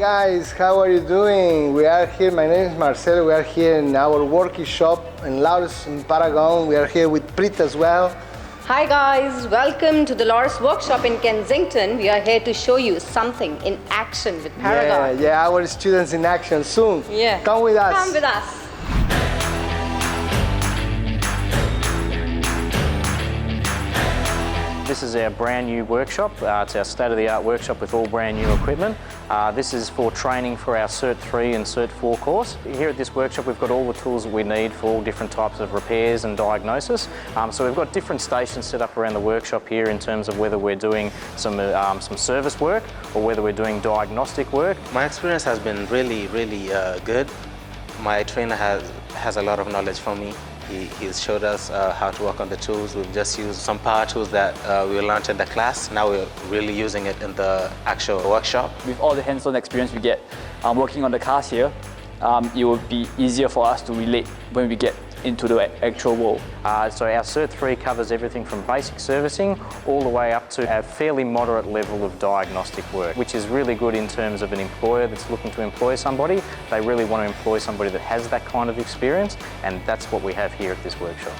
guys, how are you doing? We are here, my name is Marcelo, we are here in our workshop in Laurus in Paragon. We are here with Prit as well. Hi guys, welcome to the Laurus workshop in Kensington. We are here to show you something in action with Paragon. Yeah, our students in action soon. Yeah. Come with us. Come with us. This is our brand new workshop. It's our state-of-the-art workshop with all brand new equipment. This is for training for our Cert 3 and Cert 4 course. Here at this workshop we've got all the tools that we need for all different types of repairs and diagnosis. So we've got different stations set up around the workshop here in terms of whether we're doing some service work or whether we're doing diagnostic work. My experience has been really good. My trainer has a lot of knowledge for me. He's showed us how to work on the tools. We've just used some power tools that we learned in the class. Now we're really using it in the actual workshop. With all the hands-on experience we get working on the cars here, it will be easier for us to relate when we get into the actual world. So our Cert 3 covers everything from basic servicing all the way up to a fairly moderate level of diagnostic work, which is really good in terms of an employer that's looking to employ somebody. They really want to employ somebody that has that kind of experience, and that's what we have here at this workshop.